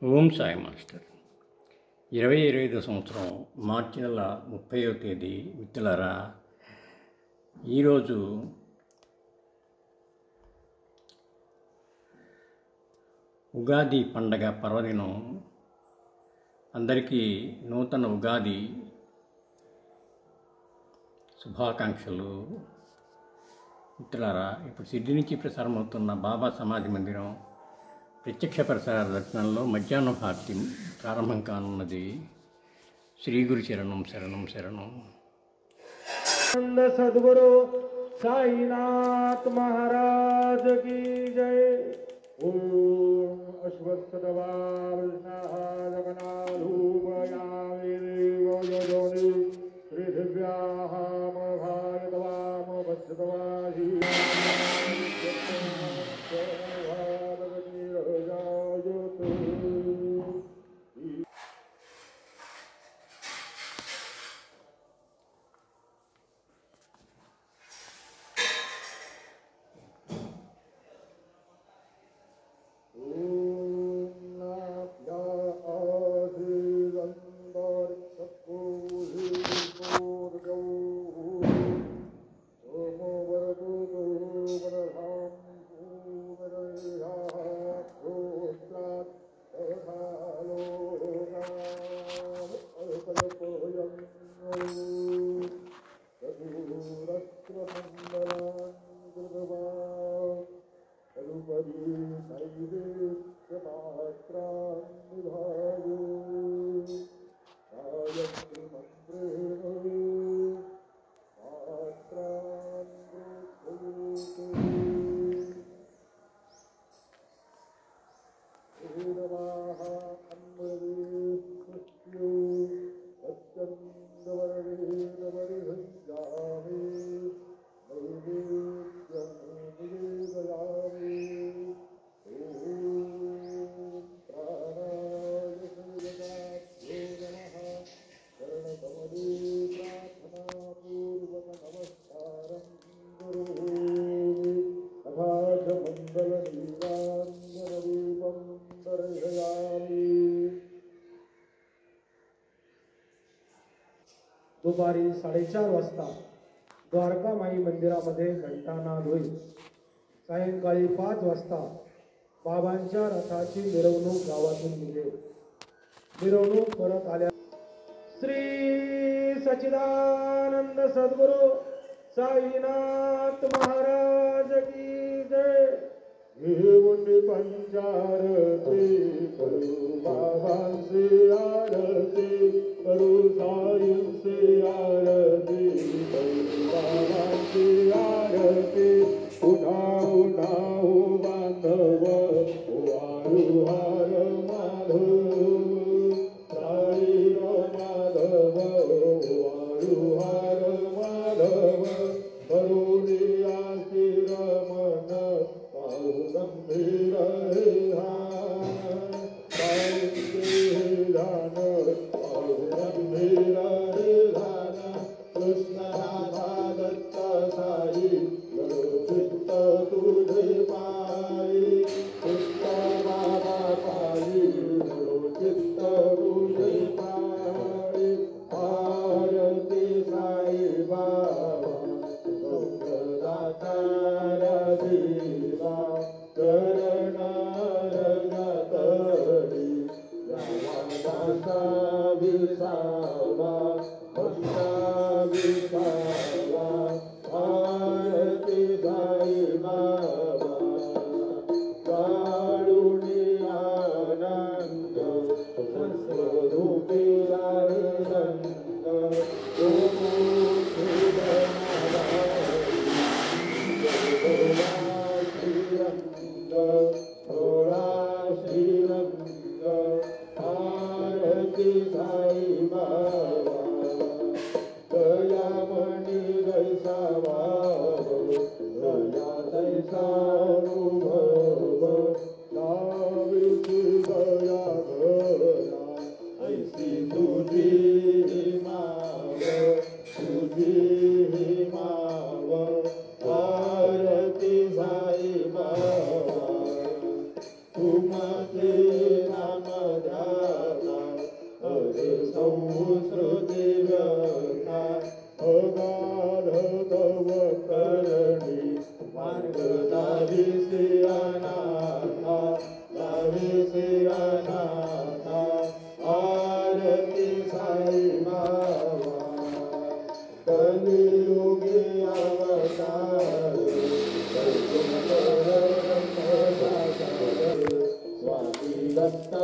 Om Sai master 2025 సంవత్సరం మార్చి నెల 30వ తేదీ మిత్రులారా, ఈరోజు ఉగాది పండగ పర్వదినం. అందరికీ నూతన ఉగాది శుభాకాంక్షలు. మిత్రులారా, ఇప్పుడు సిద్ధి నుంచి ప్రసారమవుతున్న బాబా సమాధి మందిరం ప్రత్యక్ష ప్రసార దర్శనంలో మధ్యాహ్న భారతి ప్రారంభం కానున్నది. శ్రీ గురు శరణం శరణం శరణం. सद्गुरु साईनाथ महाराज की जय. ओम अश्वत्थदवा जगन्नाथूपयामि श्री दिव्याः महाभारतवाम वत्सदवाही दुपारी 4:30 वाजता द्वारका माई मंदिरामध्ये घंटानाद होईल. सायंकाळी 5 वाजता बाबांच्या रथाची मिरवणूक गावातून निघेल. मिरवणूक परत आल्या श्री सच्चिदानंद सद्गुरु साईनाथ महाराज की जय. घेऊन पंचारती करू बाबांची आरती, करू साईंची आरती, करू बाबांची आरती. उठा उठा हो बांधव, वारू हार माधव, साई माधव, वारू हार माधव. करुणी आशीर मन गंभीर कृष्ण राधा दत्त साई चित्त तुझे पाई, चित्त बाबा पाई चित्त तुझे पाई. आरती साई बाबा दातार देवा, चरण रंगतरी रामादासा विसावा, भक्ता विसावा. आरती साई बाबा काळुनी आनंद, स्वरूपी आनंद. आरती साई बाबा दयामणी दैसावा, दया दैसानुभव. लाविती दया घरा ऐसी तुझी माव, तुझी माव. आरती साई बाबा तुमचे नाम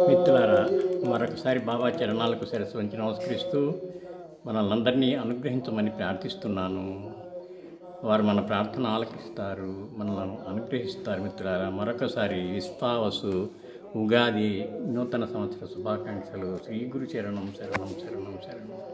మిత్రులారా, మరొకసారి బాబా చరణాలకు శిరస్సు వంచి నమస్కరిస్తూ మనల్నందరినీ అనుగ్రహించమని ప్రార్థిస్తున్నాను. వారు మన ప్రార్థన ఆలకిస్తారు, మనల్ని అనుగ్రహిస్తారు. మిత్రులారా, మరొకసారి విశ్వావసు ఉగాది నూతన సంవత్సర శుభాకాంక్షలు. శ్రీ గురు చరణం శరణం శరణం శరణం.